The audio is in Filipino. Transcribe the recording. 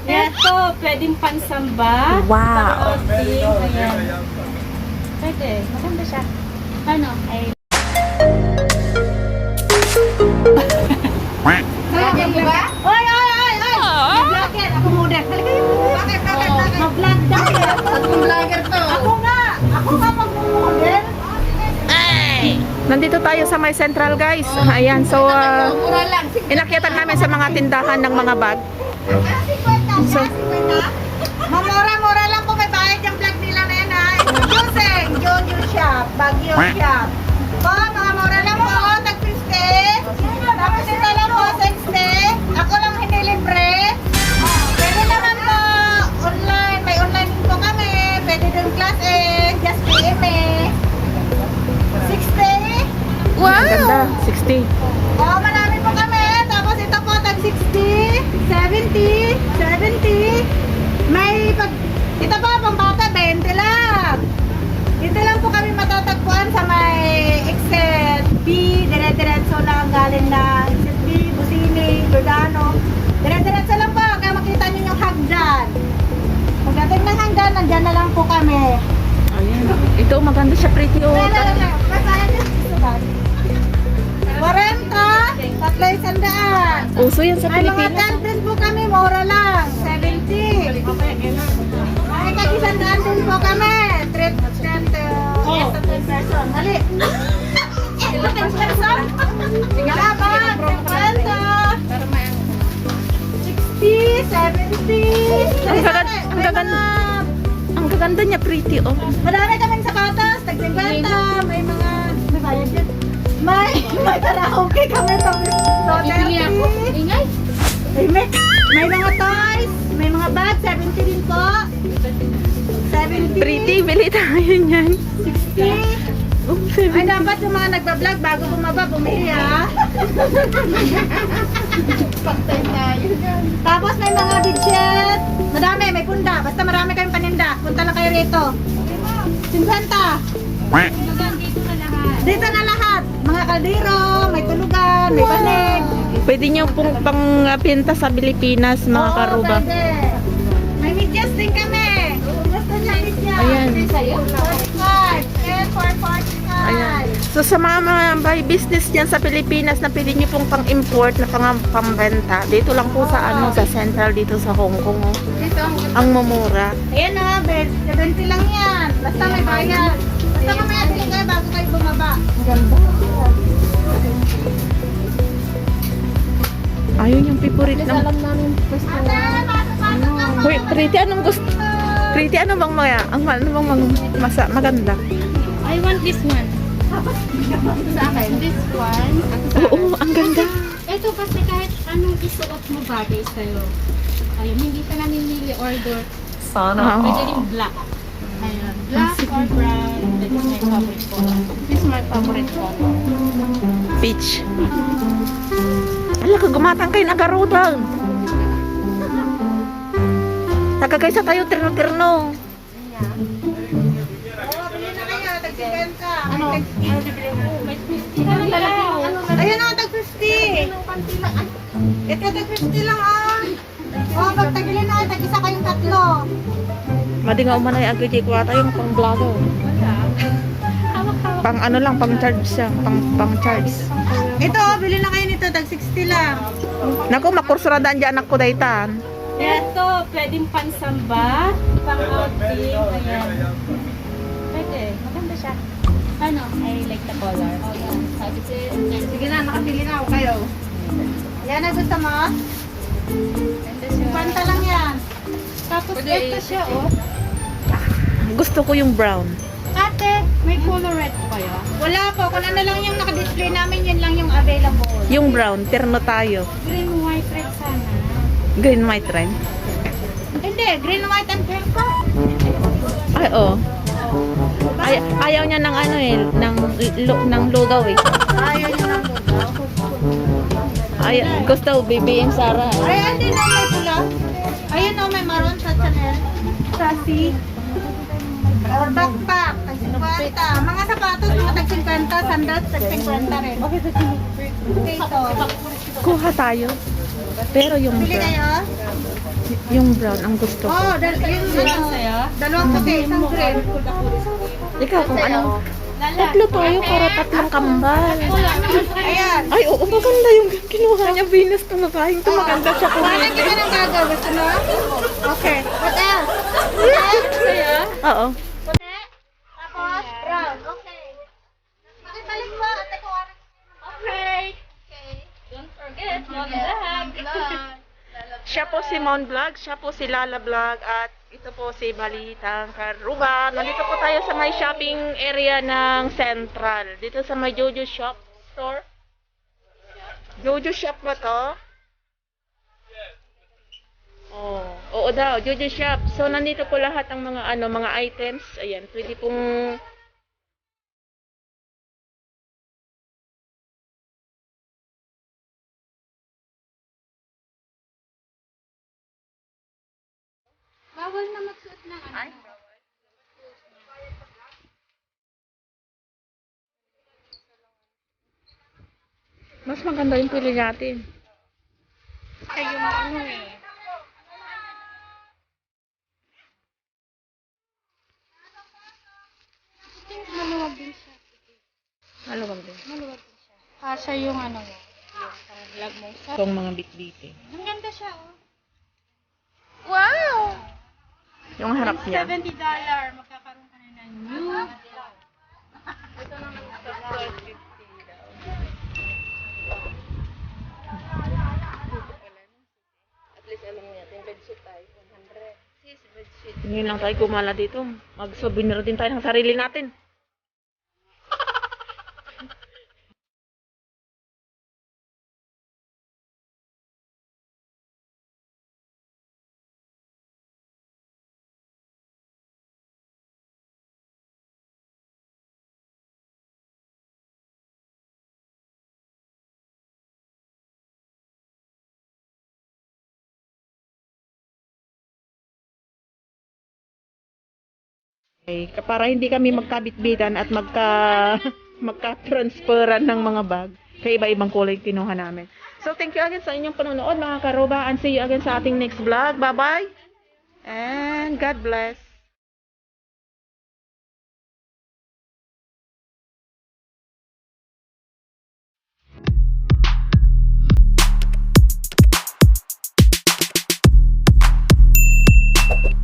Ito, pwedeng pansamba. Wow. Pang-outing. Ayan. Pwede. Maganda siya. Ano? Ay. Talagang ba? Oy! Mag-vlogger. Ako muna. Halika yun. Bakit? Mag-vlog tayo. Anong vlogger to? Ako nga mag-model. Nandito tayo sa may central, guys. Ayan, so Mura lang. inakyatan namin sa mga tindahan ng mga bag. So, Mamura-mura lang po. May bayad yung vlog nila na yan ha. Introducing Jojo Shop. Baguio Shop. Po, mga mura lang po. Tag-50. Tapos ito lang po, 60. Ako lang hindi libre. Pwede naman po online. May online po kami. Pwede din class just PM eh. 60. ang ganda. 60. Oh, marami po kami. Tapos ito po, tag 60, 70, 70. May pag... Ito po, pambata, 20 lang. Dito lang po kami matatagpuan sa may Exit B. Dire-diretso lang galing na Exit B, Busini, Giordano. Dire-diretso lang po. Kaya makita nyo yung hagdan. Pagdating ng hagdan, nandyan na lang po kami. Ayan. Ito, maganda siya, pretty. Oh. Masaya nyo. 40, tatlo isandaan. Uso yan sa May mga Pilipinas. tent din po kami, mura lang, 70. May tag-isandaan din po kami, treat tent, yes, 10 person. Dali. 10 person? Sige na ba? 50, 60, 70. Ang gaganda niya, pretty. Oh. Madami kaming sapatos, tag-50, may mga, may bayad yun. May karaoke kami sa Bibili ako. Ingay. May mga toys, may mga bag, 70 din po. 70, Pretty, bili tayo niyan. 60. Oh, Ay, 70. dapat yung mga nagbablog bago bumaba, bumili ha. Pagtay tayo dyan. Tapos may mga budget. Madami, may punda. Basta marami kayong paninda. Punta lang kayo rito. 50. Dito na lahat. Mga kaldero, may tulugan, may banig. Pwede nyo pong pang-pinta sa Pilipinas, mga Oo, karuba. pwede. May medyas din kami. Gusto niya medyas. Ayan. 45. And for 45. Ayan. So sa mga may business dyan sa Pilipinas na pwede nyo pong pang-import na pang-benta, dito lang po sa sa central dito sa Hong Kong. Oh. Dito Ang ang mumura. Ayan na, 20 lang yan. Basta may bayad. Basta mamaya din kayo bago kayo bumaba. Ayun yung favorite ng... alam namin pwesto na. Uy, pretty, anong gusto? Pretty, ano bang mga... Ano bang maganda? I want this one. Sa akin, this one. At sa Oo, ang ganda. Ito kasi kahit anong isuot mo bagay sa'yo. Ayun, hindi ka namimili order. Sana. Pwede rin black. Ayun, black or brown. That is my favorite color. This is my favorite color. Peach. Ala, kagumatang kayo nagarudan. Tagakaysa tayo, terno-terno. Bili na kayo, tag-50. Ano? Ano bibili mo? May 50 na talaga. Ayan o, tag-50. Ito, tag-50 lang ah. O, pag tagilin na, tag-isa kayong tatlo. Madi nga umanay agad kwata yung pang vlogger. Pang ano lang, pang charge siya, pang charge. Ito, bili na kayo nito, tag-60 lang. Naku, makursuradaan dyan anak ko daytan. Ito, pwedeng pansamba, pang-outing, ayan. Pwede, maganda siya. Ano? I like the color. Oh, yeah. Sabi ko, Sige na, nakapili na ako kayo. Yan na gusto mo? ganda siya. 50 lang yan. Tapos ito siya, oh. Gusto ko yung brown. Ate, May color red po kayo. wala po. Kung ano lang yung nakadisplay namin, yun lang yung available. Yung brown, terno tayo. Green, white, red sana. Green, white red. Hindi, green, white, and pink po. Ay, oh. Ayaw niya ng ano eh, ng lugaw eh. Ayaw nyo lang po. Gusto, BBM Sara. Ay, hindi na may pula. Ayun o, may maroon sa Chanel. Sassy. Or backpack, tag 50. Mga sapatos, mga tag 50. Sandals, tag 50 rin. Okay, ito. Kuha tayo. Pero yung Bili brown. kayo? Yung brown ang gusto ko. Oh, dalawang puti, isang green. Ikaw kung anong... Tatlo tayo para tatlong kambal. Ayan. Ay, oo, maganda yung kinuha niya. Venus na babaeng to. Maganda siya kung Parang kita ng gagaw. Gusto mo? Okay. What else? Oo. Puti. Tapos, brown. Okay. Makibalik mo, ate ko. Okay. Don't forget, mag-vlog. Siya po si Mon Vlog, siya po si Lala Vlog, at ito po si Balitang Karuba. Nandito po tayo sa may shopping area ng Central. Dito sa may Jojo Shop Store. Jojo Shop ba to? Oh, oo daw, Jojo Shop. So nandito po lahat ng mga mga items. Ayan, pwede pong Bawal na magsuot ng ano. mas maganda yung pili natin. Kaya yung ano eh. I think maluwag din siya. Maluwag din. Maluwag din siya. Kasha yung ano mo. Yung pang vlog mo. Itong mga bitbiti. Ang ganda siya oh. Wow! Yung harap niya. $70. Magkakaroon ka na ng new. Ngayon lang tayo kumala dito. Mag-souvenir din tayo ng sarili natin. Okay, para hindi kami magkabitbitan at magka-transferan ng mga bag. Kaya iba-ibang kulay kinuha namin. So, thank you again sa inyong panonood mga karoba, and see you again sa ating next vlog. Bye-bye! And God bless!